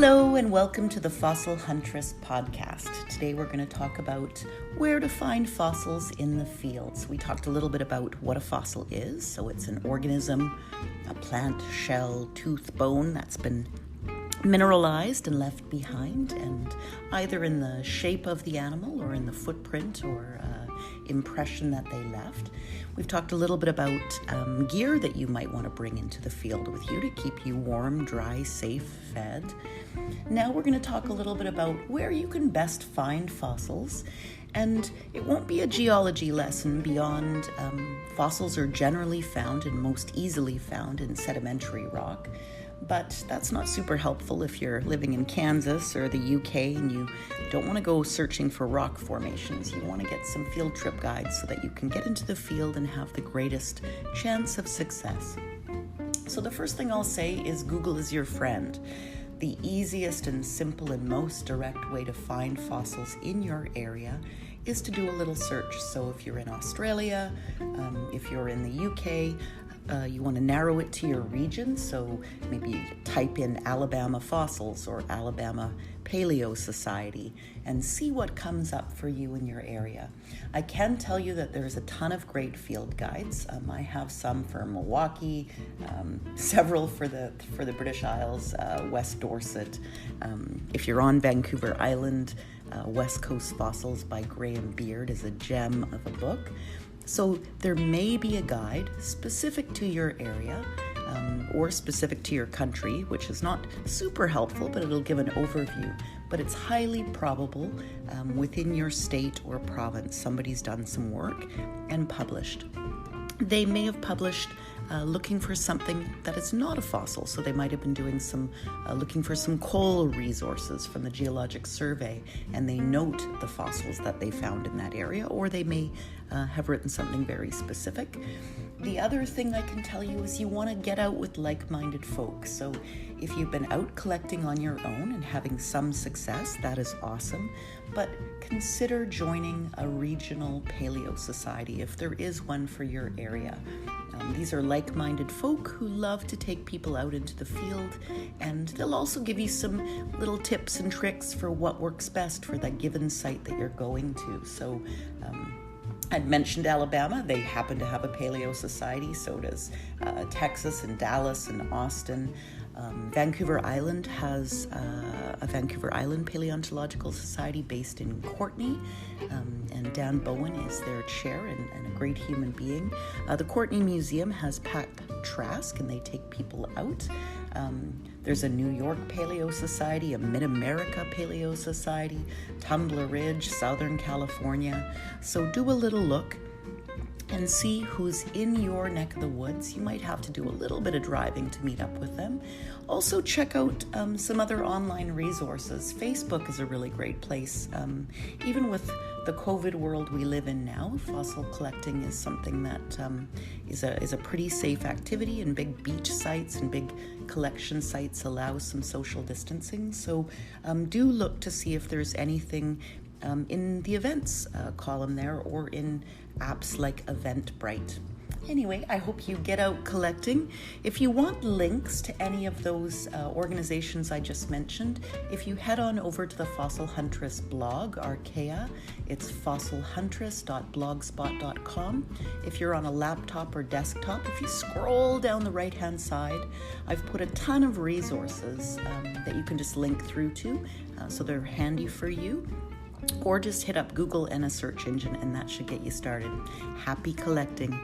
Hello and welcome to the Fossil Huntress podcast. Today we're going to talk about where to find fossils in the fields. We talked a little bit about what a fossil is. So it's an organism, a plant, shell, tooth, bone that's been mineralized and left behind, and either in the shape of the animal or in the footprint or impression that they left. We've talked a little bit about gear that you might want to bring into the field with you to keep you warm, dry, safe, fed. Now we're going to talk a little bit about where you can best find fossils. And it won't be a geology lesson beyond fossils are generally found and most easily found in sedimentary rock. But that's not super helpful if you're living in Kansas or the UK and you don't want to go searching for rock formations. You want to get some field trip guides so that you can get into the field and have the greatest chance of success. So the first thing I'll say is Google is your friend. The easiest and simple and most direct way to find fossils in your area is to do a little search. So if you're in Australia, if you're in the UK, you want to narrow it to your region, so maybe type in Alabama fossils or Alabama Paleo Society and see what comes up for you in your area. I can tell you that there's a ton of great field guides. I have some for Milwaukee, several for the British Isles, West Dorset. If you're on Vancouver Island, West Coast Fossils by Graham Beard is a gem of a book. So there may be a guide specific to your area or specific to your country, which is not super helpful, but it'll give an overview. But it's highly probable within your state or province somebody's done some work and published. They may have published looking for something that is not a fossil. So they might have been doing some looking for some coal resources from the Geologic Survey, and they note the fossils that they found in that area, or they may have written something very specific. The other thing I can tell you is you want to get out with like-minded folks. So if you've been out collecting on your own and having some success, that is awesome. But consider joining a regional Paleo Society if there is one for your area. These are like-minded folk who love to take people out into the field, and they'll also give you some little tips and tricks for what works best for that given site that you're going to. So I'd mentioned Alabama. They happen to have a Paleo Society. So does Texas and Dallas and Austin. Vancouver Island has a Vancouver Island Paleontological Society based in Courtenay, and Dan Bowen is their chair and a great human being. The Courtenay Museum has Pat Trask, and they take people out. There's a New York Paleo Society, a Mid-America Paleo Society, Tumbler Ridge, Southern California. So do a little look and see who's in your neck of the woods. You might have to do a little bit of driving to meet up with them. Also check out some other online resources. Facebook is a really great place. Even with the COVID world we live in now, fossil collecting is something that is a pretty safe activity, and big beach sites and big collection sites allow some social distancing. So do look to see if there's anything in the events column there or in apps like Eventbrite. Anyway, I hope you get out collecting. If you want links to any of those organizations I just mentioned, if you head on over to the Fossil Huntress blog, Archaea, it's fossilhuntress.blogspot.com. If you're on a laptop or desktop, if you scroll down the right-hand side, I've put a ton of resources that you can just link through to, so they're handy for you. Or just hit up Google and a search engine, and that should get you started. Happy collecting.